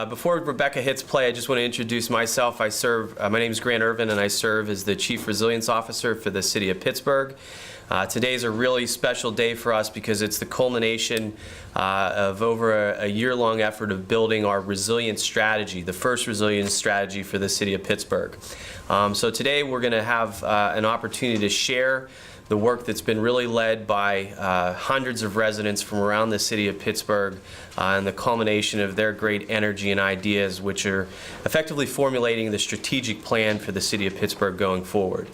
Before Rebecca hits play, I just want to introduce myself. My name is Grant Ervin, and I serve as the Chief Resilience Officer for the City of Pittsburgh. Today is a really special day for us because it's the culmination of over a year-long effort of building our resilience strategy, the first resilience strategy for the City of Pittsburgh. So today we're going to have an opportunity to share the work that's been really led by hundreds of residents from around the City of Pittsburgh and the culmination of their great energy and ideas, which are effectively formulating the strategic plan for the City of Pittsburgh going forward.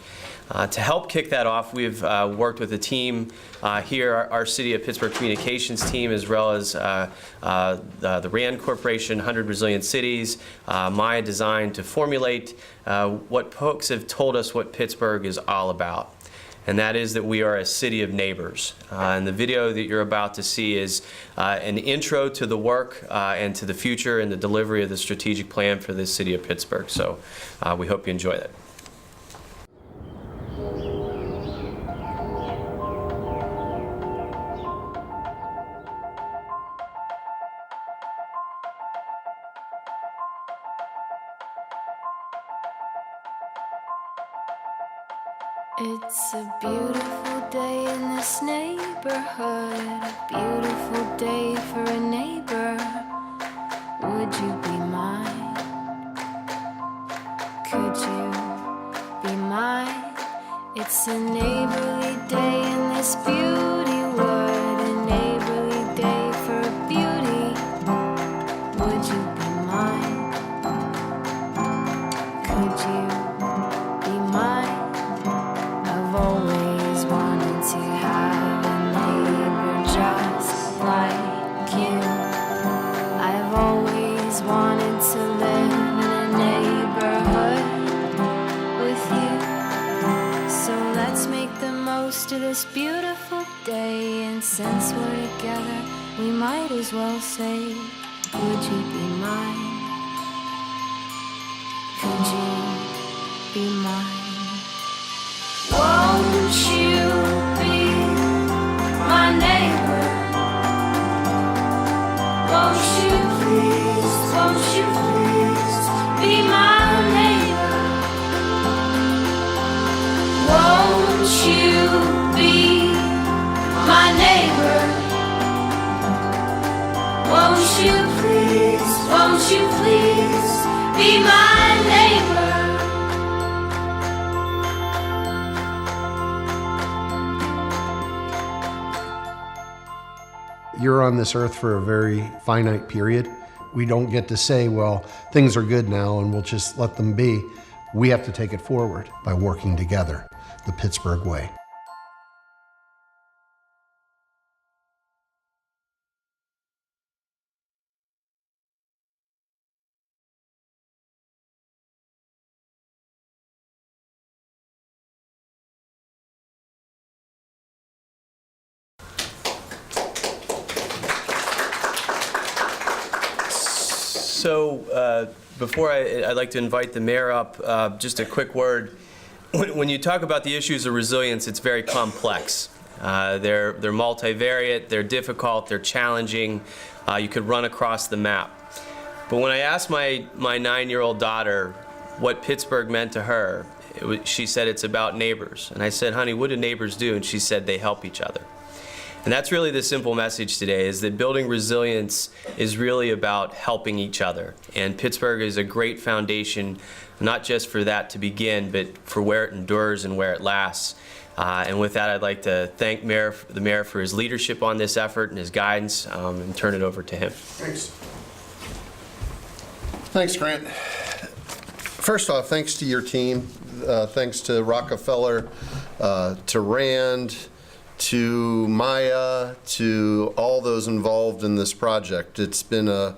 To help kick that off, we've worked with a team here, our City of Pittsburgh Communications team, as well as the RAND Corporation, 100 Resilient Cities, Maya Design, to formulate what folks have told us what Pittsburgh is all about. And that is that we are a city of neighbors. And the video that you're about to see is an intro to the work and to the future and the delivery of the strategic plan for the City of Pittsburgh. So we hope you enjoy it. It's a beautiful day in this neighborhood, a beautiful day for a neighbor. Would you be mine? Could you be mine? It's a neighborly day in this beauty wood, a neighborly day for a beauty. Would you be mine? Could you be mine? I've always wanted to have a neighbor just like you. I've always wanted to live in a neighborhood with you. So let's make the most of this beautiful day, and since we're together, we might as well say, would you be mine? Could you be mine? Won't you be my neighbor? Won't you please be my neighbor? Won't you be my neighbor? Won't you please be my neighbor? You're on this earth for a very finite period. We don't get to say, well, things are good now and we'll just let them be. We have to take it forward by working together, the Pittsburgh way. So before I'd like to invite the mayor up, just a quick word. When you talk about the issues of resilience, it's very complex. They're multivariate, they're difficult, they're challenging. You could run across the map. But when I asked my 9-year-old daughter what Pittsburgh meant to her, she said it's about neighbors. And I said, honey, what do neighbors do? And she said they help each other. And that's really the simple message today, is that building resilience is really about helping each other. And Pittsburgh is a great foundation, not just for that to begin, but for where it endures and where it lasts. And with that, I'd like to thank the mayor for his leadership on this effort and his guidance, and turn it over to him. Thanks. Thanks, Grant. First off, thanks to your team. Thanks to Rockefeller, to Rand, to Maya, to all those involved in this project. It's been a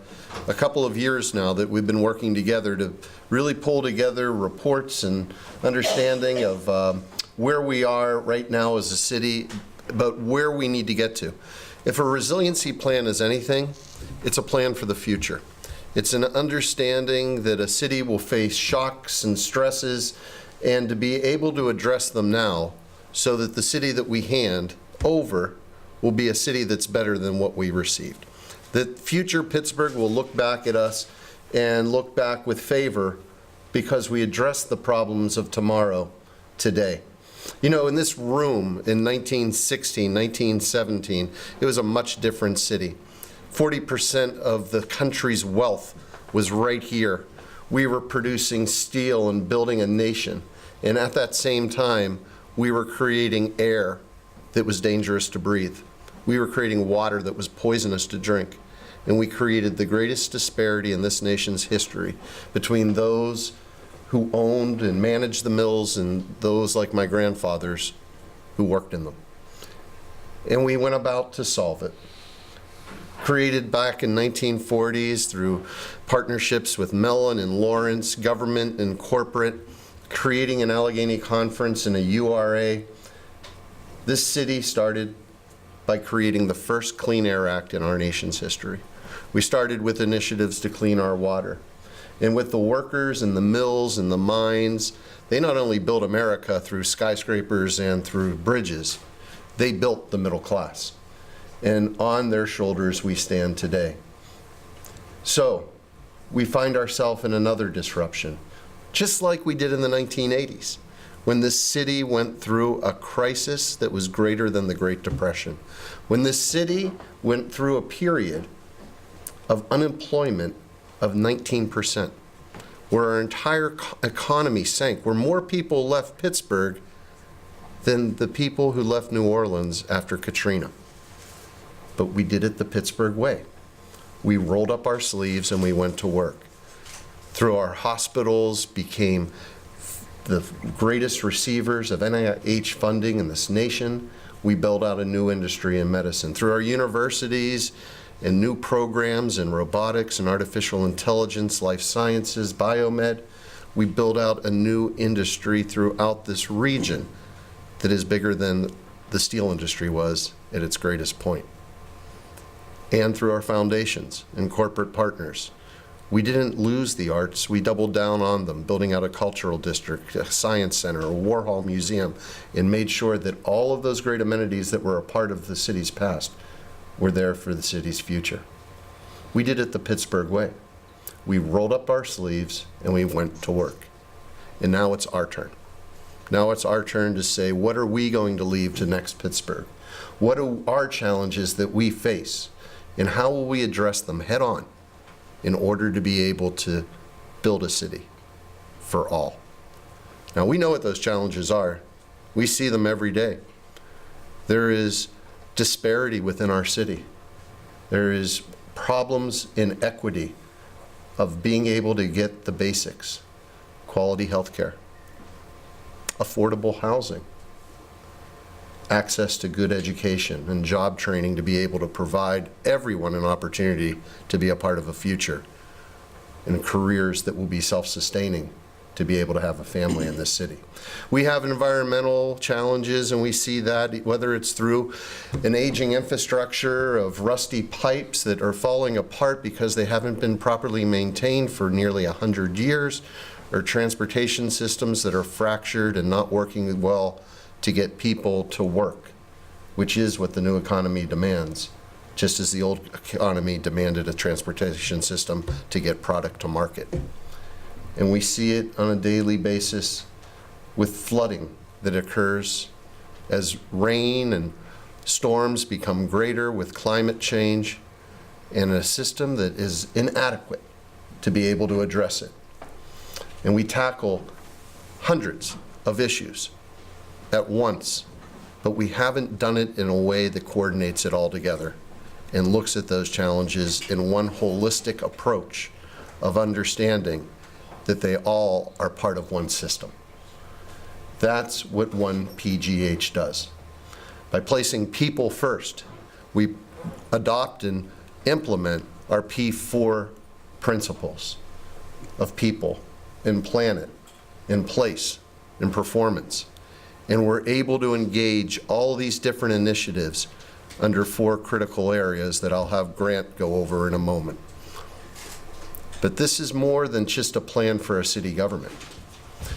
couple of years now that we've been working together to really pull together reports and understanding of where we are right now as a city, but where we need to get to. If a resiliency plan is anything, it's a plan for the future. It's an understanding that a city will face shocks and stresses, and to be able to address them now so that the city that we hand over will be a city that's better than what we received. The future Pittsburgh will look back at us and look back with favor because we address the problems of tomorrow today. You know, in this room in 1916, 1917, it was a much different city. 40% of the country's wealth was right here. We were producing steel and building a nation. And at that same time, we were creating air that was dangerous to breathe. We were creating water that was poisonous to drink. And we created the greatest disparity in this nation's history between those who owned and managed the mills and those like my grandfathers who worked in them. And we went about to solve it. Created back in 1940s through partnerships with Mellon and Lawrence, government and corporate, creating an Allegheny Conference and a URA. This city started by creating the first Clean Air Act in our nation's history. We started with initiatives to clean our water. And with the workers and the mills and the mines, they not only built America through skyscrapers and through bridges, they built the middle class. And on their shoulders we stand today. So we find ourselves in another disruption, just like we did in the 1980s, when this city went through a crisis that was greater than the Great Depression, when this city went through a period of unemployment of 19%, where our entire economy sank, where more people left Pittsburgh than the people who left New Orleans after Katrina. But we did it the Pittsburgh way. We rolled up our sleeves and we went to work. Through our hospitals, became the greatest receivers of NIH funding in this nation. We built out a new industry in medicine. Through our universities, and new programs in robotics and artificial intelligence, life sciences, biomed. We build out a new industry throughout this region that is bigger than the steel industry was at its greatest point. And through our foundations and corporate partners. We didn't lose the arts, we doubled down on them, building out a cultural district, a science center, a Warhol museum, and made sure that all of those great amenities that were a part of the city's past were there for the city's future. We did it the Pittsburgh way. We rolled up our sleeves and we went to work. And now it's our turn. Now it's our turn to say, what are we going to leave to next Pittsburgh? What are our challenges that we face? And how will we address them head on in order to be able to build a city for all? Now we know what those challenges are. We see them every day. There is disparity within our city. There is problems in equity of being able to get the basics, quality health care, affordable housing, access to good education and job training to be able to provide everyone an opportunity to be a part of a future and careers that will be self-sustaining to be able to have a family in this city. We have environmental challenges, and we see that whether it's through an aging infrastructure of rusty pipes that are falling apart because they haven't been properly maintained for nearly 100 years, or transportation systems that are fractured and not working well to get people to work, which is what the new economy demands, just as the old economy demanded a transportation system to get product to market. And we see it on a daily basis with flooding that occurs as rain and storms become greater with climate change, and a system that is inadequate to be able to address it. And we tackle hundreds of issues at once, but we haven't done it in a way that coordinates it all together and looks at those challenges in one holistic approach of understanding that they all are part of one system. That's what one PGH does. By placing people first, we adopt and implement our P4 principles of people and planet and place and performance. And we're able to engage all these different initiatives under 4 critical areas that I'll have Grant go over in a moment. But this is more than just a plan for a city government.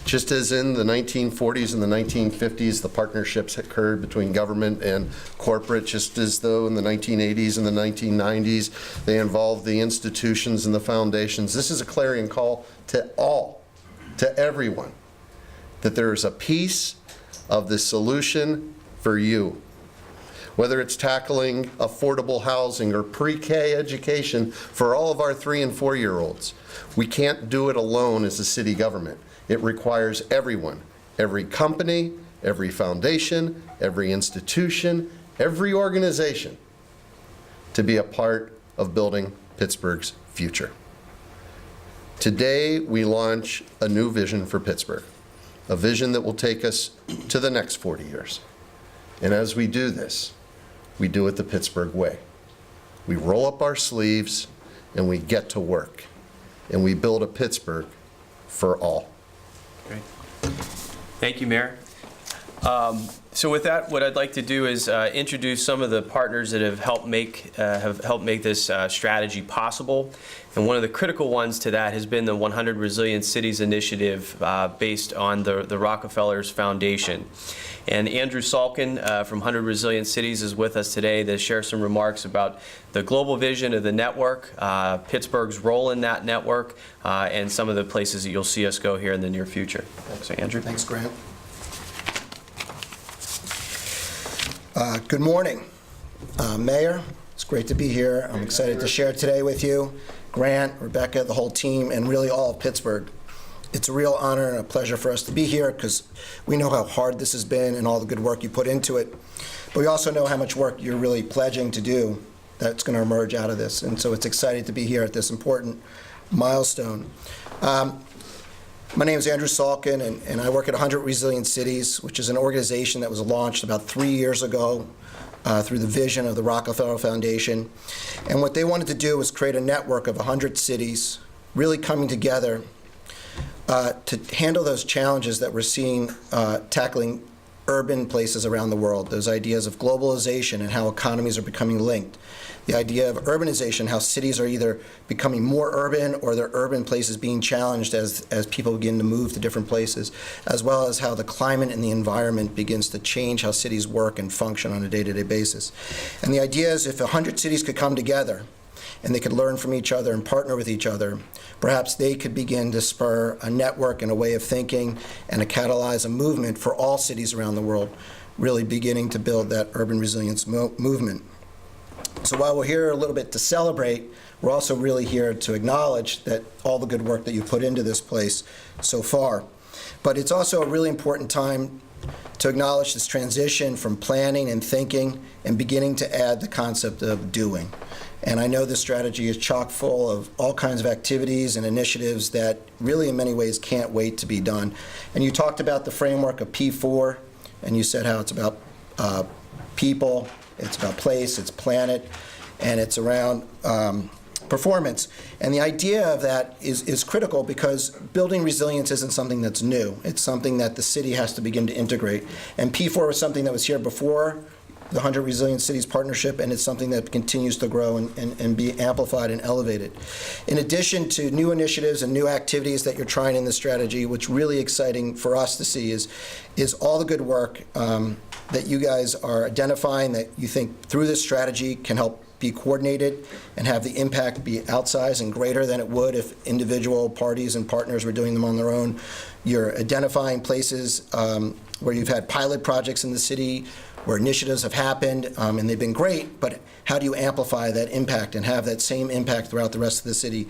Just as in the 1940s and the 1950s, the partnerships occurred between government and corporate, just as though in the 1980s and the 1990s, they involved the institutions and the foundations. This is a clarion call to all, to everyone, that there is a piece of the solution for you. Whether it's tackling affordable housing or pre-K education for all of our 3- and 4-year-olds, we can't do it alone as a city government. It requires everyone, every company, every foundation, every institution, every organization to be a part of building Pittsburgh's future. Today, we launch a new vision for Pittsburgh, a vision that will take us to the next 40 years. And as we do this, we do it the Pittsburgh way. We roll up our sleeves and we get to work. And we build a Pittsburgh for all. Great. Thank you, Mayor. So with that, what I'd like to do is introduce some of the partners that have helped make this strategy possible. And one of the critical ones to that has been the 100 Resilient Cities Initiative based on the Rockefellers Foundation. And Andrew Salkin from 100 Resilient Cities is with us today to share some remarks about the global vision of the network, Pittsburgh's role in that network, and some of the places that you'll see us go here in the near future. So, Andrew. Thanks, Grant. Good morning, Mayor. It's great to be here. I'm excited to share today with you, Grant, Rebecca, the whole team, and really all of Pittsburgh. It's a real honor and a pleasure for us to be here because we know how hard this has been and all the good work you put into it. But we also know how much work you're really pledging to do that's going to emerge out of this. And so it's exciting to be here at this important milestone. My name is Andrew Salkin, and I work at 100 Resilient Cities, which is an organization that was launched about 3 years ago through the vision of the Rockefeller Foundation. And what they wanted to do was create a network of 100 cities really coming together to handle those challenges that we're seeing tackling urban places around the world, those ideas of globalization and how economies are becoming linked, the idea of urbanization, how cities are either becoming more urban or their urban places being challenged as people begin to move to different places, as well as how the climate and the environment begins to change how cities work and function on a day-to-day basis. And the idea is if 100 cities could come together and they could learn from each other and partner with each other, perhaps they could begin to spur a network and a way of thinking and to catalyze a movement for all cities around the world, really beginning to build that urban resilience movement. So while we're here a little bit to celebrate, we're also really here to acknowledge that all the good work that you put into this place so far. But it's also a really important time to acknowledge this transition from planning and thinking and beginning to add the concept of doing. And I know this strategy is chock full of all kinds of activities and initiatives that really in many ways can't wait to be done. And you talked about the framework of P4, and you said how it's about people, it's about place, it's planet, and it's around performance. And the idea of that is critical because building resilience isn't something that's new. It's something that the city has to begin to integrate. And P4 was something that was here before the 100 Resilient Cities Partnership, and it's something that continues to grow and be amplified and elevated. In addition to new initiatives and new activities that you're trying in this strategy, what's really exciting for us to see is all the good work that you guys are identifying that you think through this strategy can help be coordinated and have the impact be outsized and greater than it would if individual parties and partners were doing them on their own. You're identifying places where you've had pilot projects in the city, where initiatives have happened, and they've been great, but how do you amplify that impact and have that same impact throughout the rest of the city?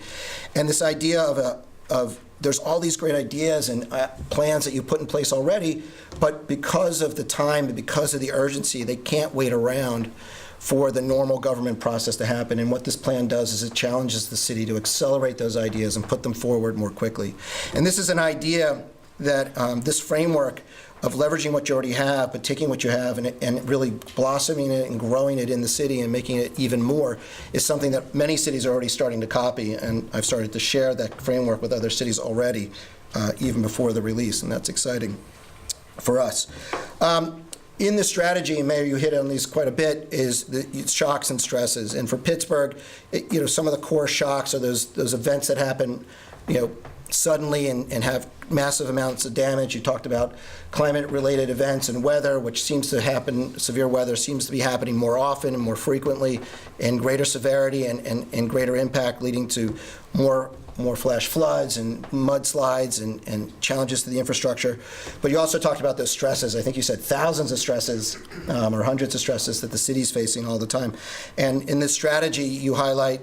And this idea of there's all these great ideas and plans that you put in place already, but because of the time and because of the urgency, they can't wait around for the normal government process to happen. And what this plan does is it challenges the city to accelerate those ideas and put them forward more quickly. And this is an idea that this framework of leveraging what you already have, but taking what you have and really blossoming it and growing it in the city and making it even more is something that many cities are already starting to copy. And I've started to share that framework with other cities already, even before the release, and that's exciting for us. In the strategy, and Mayor, you hit on these quite a bit, is the shocks and stresses. And for Pittsburgh, some of the core shocks are those events that happen, suddenly and have massive amounts of damage. You talked about climate-related events and weather, which seems to happen, severe weather seems to be happening more often and more frequently, and greater severity and greater impact, leading to more flash floods and mudslides and challenges to the infrastructure. But you also talked about those stresses. I think you said thousands of stresses or hundreds of stresses that the city's facing all the time. And in this strategy, you highlight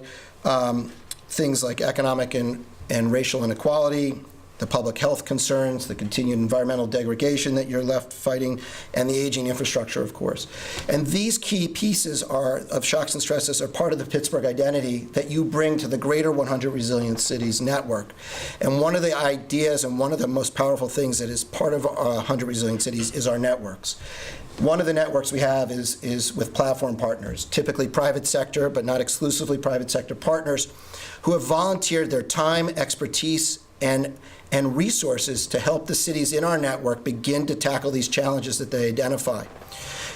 things like economic and racial inequality, the public health concerns, the continued environmental degradation that you're left fighting, and the aging infrastructure, of course. And these key pieces of shocks and stresses are part of the Pittsburgh identity that you bring to the greater 100 Resilient Cities network. And one of the ideas and one of the most powerful things that is part of 100 Resilient Cities is our networks. One of the networks we have is with platform partners, typically private sector, but not exclusively private sector partners, who have volunteered their time, expertise, and resources to help the cities in our network begin to tackle these challenges that they identify.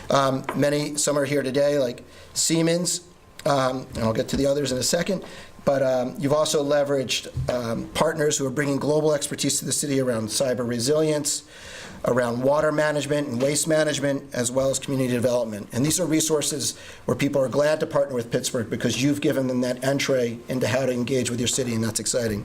Some are here today, like Siemens, and I'll get to the others in a second, but you've also leveraged partners who are bringing global expertise to the city around cyber resilience, around water management and waste management, as well as community development. And these are resources where people are glad to partner with Pittsburgh because you've given them that entree into how to engage with your city, and that's exciting.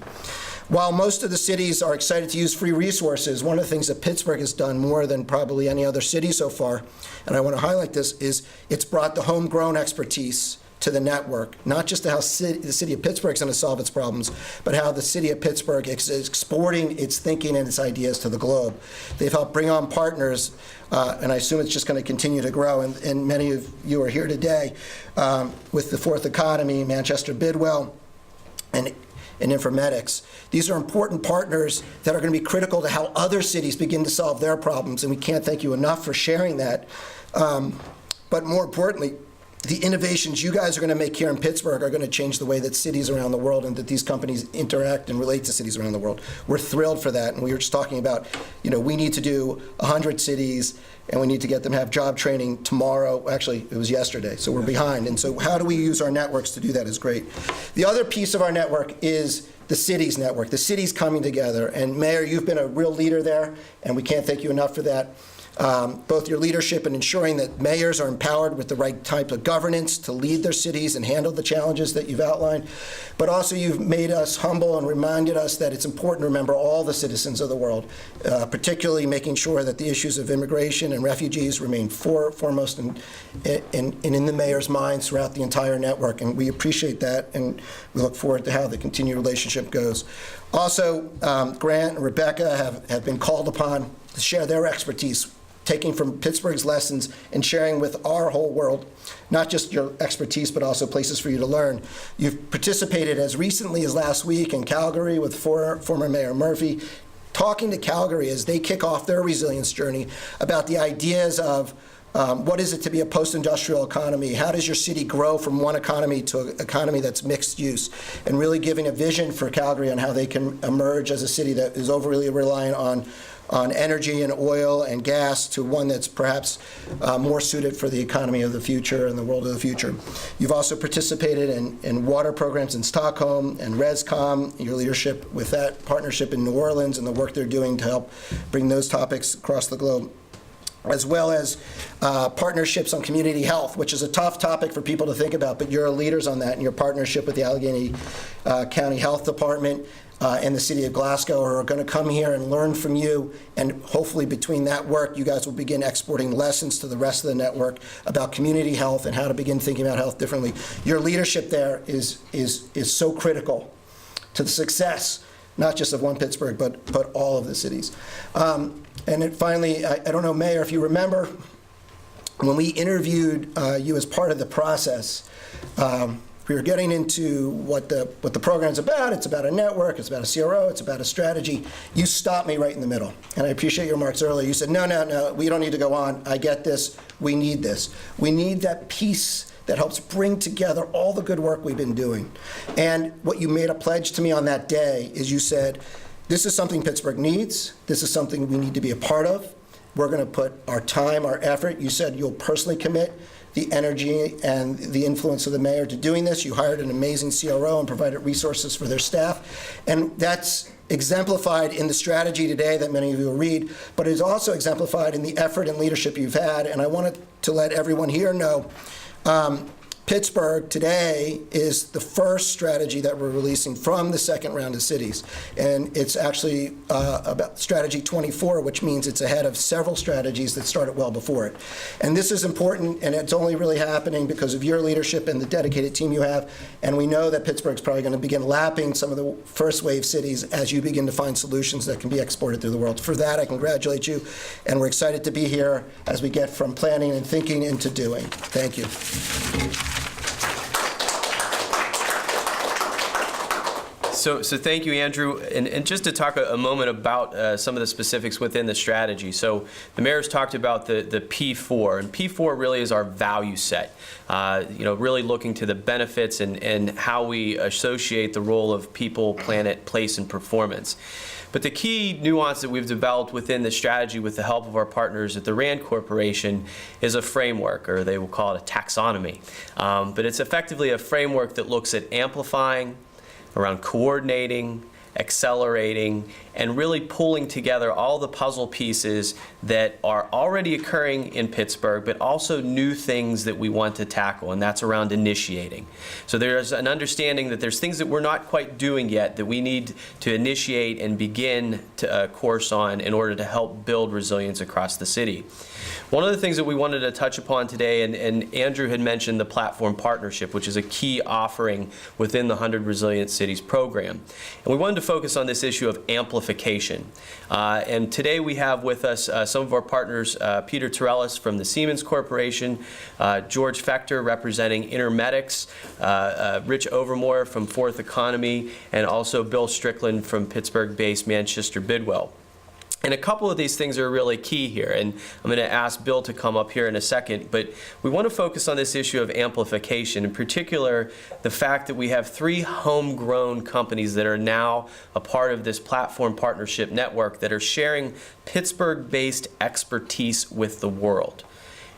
While most of the cities are excited to use free resources, one of the things that Pittsburgh has done more than probably any other city so far, and I want to highlight this, is it's brought the homegrown expertise to the network, not just how the city of Pittsburgh is going to solve its problems, but how the city of Pittsburgh is exporting its thinking and its ideas to the globe. They've helped bring on partners, and I assume it's just going to continue to grow, and many of you are here today with the Fourth Economy, Manchester Bidwell, and informatics. These are important partners that are going to be critical to how other cities begin to solve their problems, and we can't thank you enough for sharing that. But more importantly, the innovations you guys are going to make here in Pittsburgh are going to change the way that cities around the world and that these companies interact and relate to cities around the world. We're thrilled for that, and we were just talking about, we need to do 100 cities, and we need to get them to have job training tomorrow. Actually, it was yesterday, so we're behind. And so how do we use our networks to do that is great. The other piece of our network is the cities network, the cities coming together. And Mayor, you've been a real leader there, and we can't thank you enough for that. Both your leadership in ensuring that mayors are empowered with the right type of governance to lead their cities and handle the challenges that you've outlined, but also you've made us humble and reminded us that it's important to remember all the citizens of the world, particularly making sure that the issues of immigration and refugees remain foremost in the mayor's minds throughout the entire network, and we appreciate that, and we look forward to how the continued relationship goes. Also, Grant and Rebecca have been called upon to share their expertise, taking from Pittsburgh's lessons and sharing with our whole world, not just your expertise, but also places for you to learn. You've participated as recently as last week in Calgary with former Mayor Murphy, talking to Calgary as they kick off their resilience journey about the ideas of what is it to be a post-industrial economy? How does your city grow from one economy to an economy that's mixed use? And really giving a vision for Calgary on how they can emerge as a city that is overly reliant on energy and oil and gas to one that's perhaps more suited for the economy of the future and the world of the future. You've also participated in water programs in Stockholm and ResCom, your leadership with that partnership in New Orleans and the work they're doing to help bring those topics across the globe, as well as partnerships on community health, which is a tough topic for people to think about, but you're leaders on that, and your partnership with the Allegheny County Health Department and the City of Glasgow are going to come here and learn from you, and hopefully between that work, you guys will begin exporting lessons to the rest of the network about community health and how to begin thinking about health differently. Your leadership there is so critical to the success, not just of one Pittsburgh, but all of the cities. And then finally, I don't know, Mayor, if you remember, when we interviewed you as part of the process, we were getting into what the program's about. It's about a network, it's about a CRO, it's about a strategy. You stopped me right in the middle, and I appreciate your remarks earlier. You said, no, we don't need to go on. I get this. We need this. We need that piece that helps bring together all the good work we've been doing. And what you made a pledge to me on that day is you said, this is something Pittsburgh needs. This is something we need to be a part of. we're going to put our time, our effort. You said you'll personally commit the energy and the influence of the mayor to doing this. You hired an amazing CRO and provided resources for their staff. And that's exemplified in the strategy today that many of you will read, but it's also exemplified in the effort and leadership you've had. And I wanted to let everyone here know, Pittsburgh today is the first strategy that we're releasing from the second round of cities. And it's actually about strategy 24, which means it's ahead of several strategies that started well before it. And this is important, and it's only really happening because of your leadership and the dedicated team you have. And we know that Pittsburgh's probably going to begin lapping some of the first wave cities as you begin to find solutions that can be exported through the world. For that, I congratulate you, and we're excited to be here as we get from planning and thinking into doing. Thank you. So thank you, Andrew. And just to talk a moment about some of the specifics within the strategy. So the mayor's talked about the P4, and P4 really is our value set. Really looking to the benefits and how we associate the role of people, planet, place, and performance. But the key nuance that we've developed within the strategy with the help of our partners at the RAND Corporation is a framework, or they will call it a taxonomy. But it's effectively a framework that looks at amplifying, around coordinating, accelerating, and really pulling together all the puzzle pieces that are already occurring in Pittsburgh, but also new things that we want to tackle, and that's around initiating. So there's an understanding that there's things that we're not quite doing yet that we need to initiate and begin to course on in order to help build resilience across the city. One of the things that we wanted to touch upon today, and Andrew had mentioned the platform partnership, which is a key offering within the 100 Resilient Cities program. And we wanted to focus on this issue of amplification. And today we have with us some of our partners, Peter Torellis from the Siemens Corporation, George Fechter representing Intermedics, Rich Overmore from Fourth Economy, and also Bill Strickland from Pittsburgh-based Manchester Bidwell. And a couple of these things are really key here, and I'm going to ask Bill to come up here in a second, but we want to focus on this issue of amplification, in particular the fact that we have 3 homegrown companies that are now a part of this platform partnership network that are sharing Pittsburgh-based expertise with the world.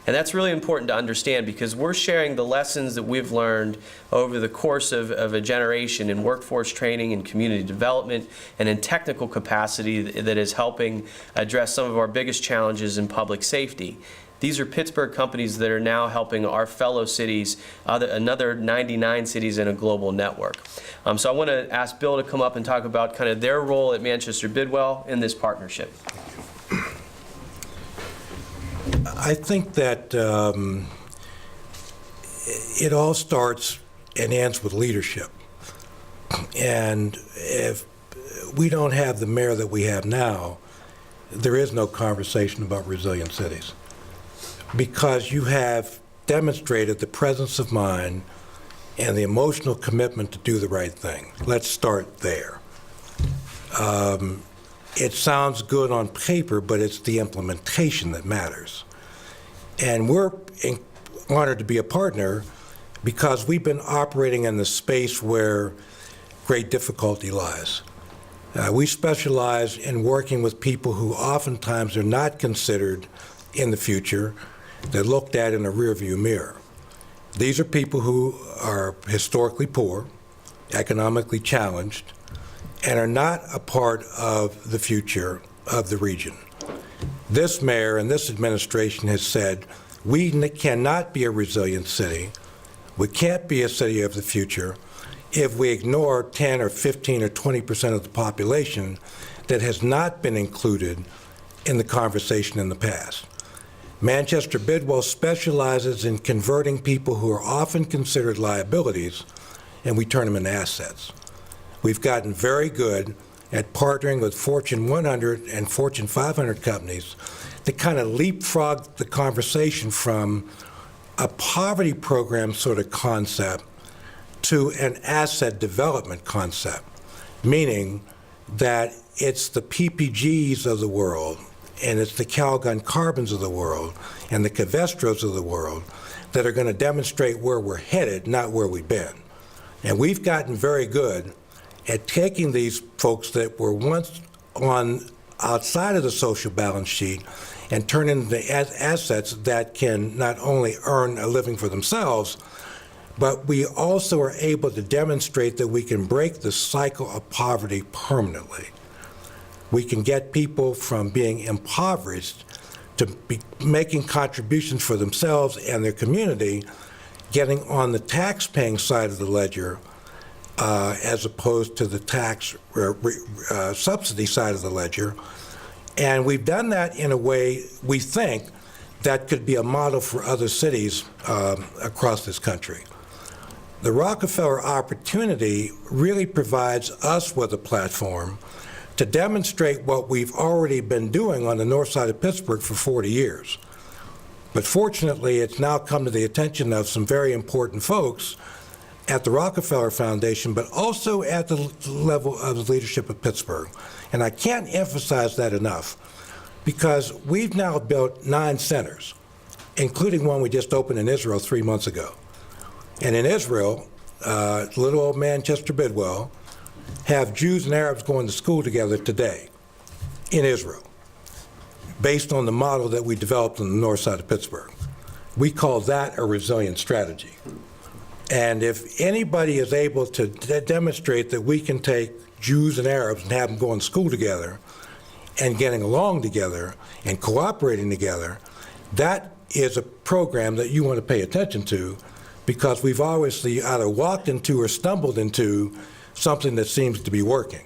And that's really important to understand because we're sharing the lessons that we've learned over the course of a generation in workforce training and community development and in technical capacity that is helping address some of our biggest challenges in public safety. These are Pittsburgh companies that are now helping our fellow cities, another 99 cities in a global network. So I want to ask Bill to come up and talk about kind of their role at Manchester Bidwell in this partnership. I think that it all starts and ends with leadership. And if we don't have the mayor that we have now, there is no conversation about resilient cities. Because you have demonstrated the presence of mind and the emotional commitment to do the right thing. Let's start there. It sounds good on paper, but it's the implementation that matters. And we're honored to be a partner because we've been operating in the space where great difficulty lies. We specialize in working with people who oftentimes are not considered in the future. They're looked at in a rearview mirror. These are people who are historically poor, economically challenged, and are not a part of the future of the region. This mayor and this administration has said, we cannot be a resilient city. We can't be a city of the future if we ignore 10 or 15 or 20% of the population that has not been included in the conversation in the past. Manchester Bidwell specializes in converting people who are often considered liabilities, and we turn them into assets. We've gotten very good at partnering with Fortune 100 and Fortune 500 companies to kind of leapfrog the conversation from a poverty program sort of concept to an asset development concept, meaning that it's the PPGs of the world and it's the Calgon Carbons of the world and the Covestros of the world that are going to demonstrate where we're headed, not where we've been. And we've gotten very good at taking these folks that were once on outside of the social balance sheet and turn into assets that can not only earn a living for themselves, but we also are able to demonstrate that we can break the cycle of poverty permanently. We can get people from being impoverished to be making contributions for themselves and their community, getting on the tax-paying side of the ledger as opposed to the tax subsidy side of the ledger. And we've done that in a way, we think, that could be a model for other cities across this country. The Rockefeller opportunity really provides us with a platform to demonstrate what we've already been doing on the north side of Pittsburgh for 40 years. But fortunately, it's now come to the attention of some very important folks at the Rockefeller Foundation, but also at the level of the leadership of Pittsburgh. And I can't emphasize that enough, because we've now built 9 centers, including one we just opened in Israel 3 months ago. And in Israel, little old Manchester Bidwell have Jews and Arabs going to school together today in Israel, based on the model that we developed on the north side of Pittsburgh. We call that a resilient strategy. And if anybody is able to demonstrate that we can take Jews and Arabs and have them going to school together and getting along together and cooperating together, that is a program that you want to pay attention to, because we've obviously either walked into or stumbled into something that seems to be working.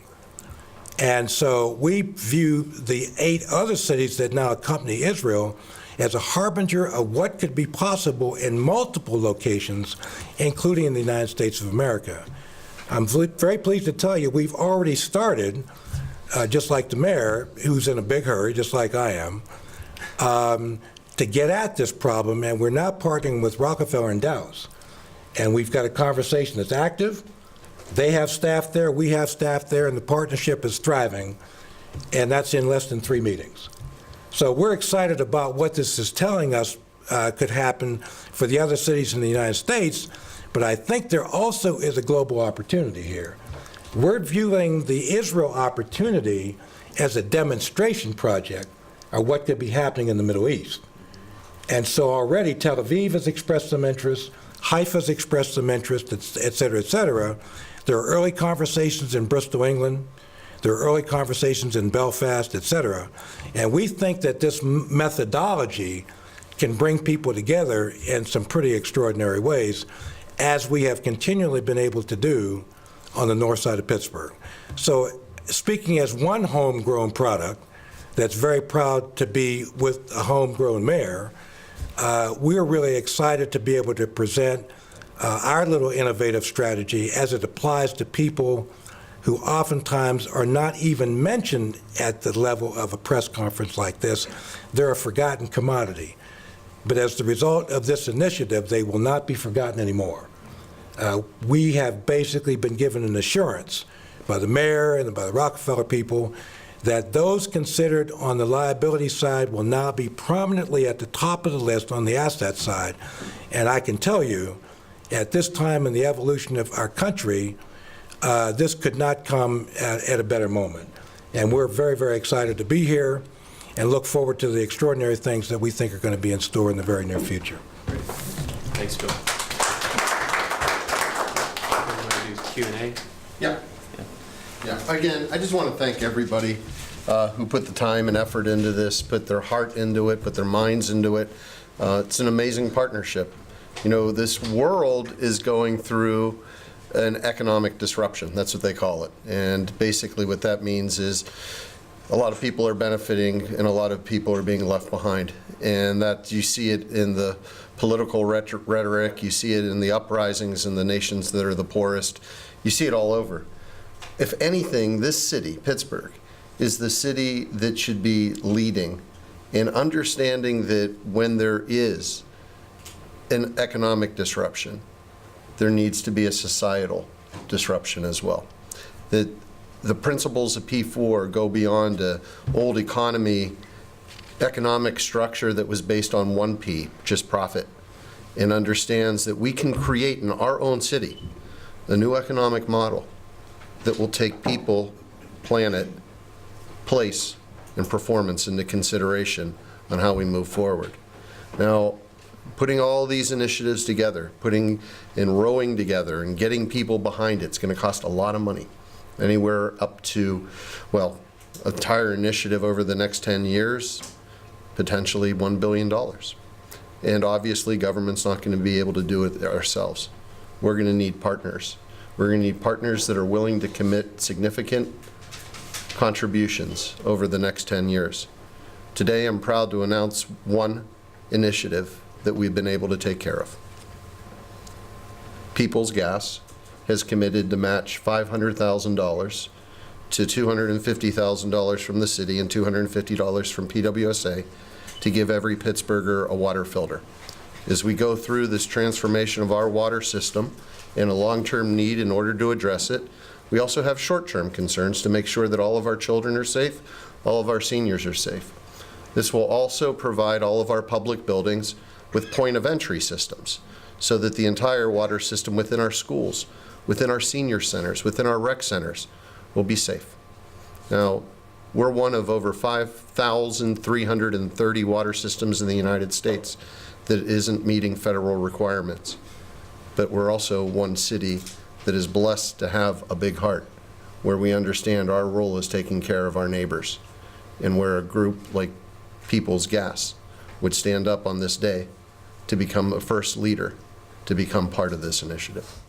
And so we view the 8 other cities that now accompany Israel as a harbinger of what could be possible in multiple locations, including in the United States of America. I'm very pleased to tell you we've already started, just like the mayor, who's in a big hurry, just like I am, to get at this problem, and we're now partnering with Rockefeller in Dallas. And we've got a conversation that's active. They have staff there, we have staff there, and the partnership is thriving, and that's in less than 3 meetings. So we're excited about what this is telling us could happen for the other cities in the United States, but I think there also is a global opportunity here. We're viewing the Israel opportunity as a demonstration project of what could be happening in the Middle East. And so already Tel Aviv has expressed some interest, Haifa's expressed some interest, et cetera, et cetera. There are early conversations in Bristol, England. There are early conversations in Belfast, et cetera. And we think that this methodology can bring people together in some pretty extraordinary ways, as we have continually been able to do on the north side of Pittsburgh. So speaking as one homegrown product that's very proud to be with a homegrown mayor, we're really excited to be able to present our little innovative strategy as it applies to people who oftentimes are not even mentioned at the level of a press conference like this. They're a forgotten commodity. But as the result of this initiative, they will not be forgotten anymore. We have basically been given an assurance by the mayor and by the Rockefeller people that those considered on the liability side will now be prominently at the top of the list on the asset side. And I can tell you, at this time in the evolution of our country, this could not come at a better moment. And we're very, very excited to be here and look forward to the extraordinary things that we think are going to be in store in the very near future. Great. Thanks, Bill. Want to do Q&A? Yeah. Again, I just want to thank everybody who put the time and effort into this, put their heart into it, put their minds into it. It's an amazing partnership. You know, this world is going through an economic disruption. That's what they call it. And basically what that means is a lot of people are benefiting and a lot of people are being left behind. And that you see it in the political rhetoric, you see it in the uprisings in the nations that are the poorest. You see it all over. If anything, this city, Pittsburgh, is the city that should be leading in understanding that when there is an economic disruption, there needs to be a societal disruption as well. That the principles of P4 go beyond an old economic structure that was based on one P, just profit, and understands that we can create in our own city a new economic model that will take people, planet, place, and performance into consideration on how we move forward. Now, putting all these initiatives together, putting and rowing together and getting people behind it's going to cost a lot of money. Anywhere up to, well, an entire initiative over the next 10 years, potentially $1 billion. And obviously, government's not going to be able to do it ourselves. We're going to need partners. We're going to need partners that are willing to commit significant contributions over the next 10 years. Today, I'm proud to announce one initiative that we've been able to take care of. People's Gas has committed to match $500,000 to $250,000 from the city and $250 from PWSA to give every Pittsburgher a water filter. As we go through this transformation of our water system and a long-term need in order to address it, we also have short-term concerns to make sure that all of our children are safe, all of our seniors are safe. This will also provide all of our public buildings with point-of-entry systems so that the entire water system within our schools, within our senior centers, within our rec centers will be safe. Now, we're one of over 5,330 water systems in the United States that isn't meeting federal requirements. But we're also one city that is blessed to have a big heart, where we understand our role is taking care of our neighbors, and where a group like People's Gas would stand up on this day to become a first leader, to become part of this initiative.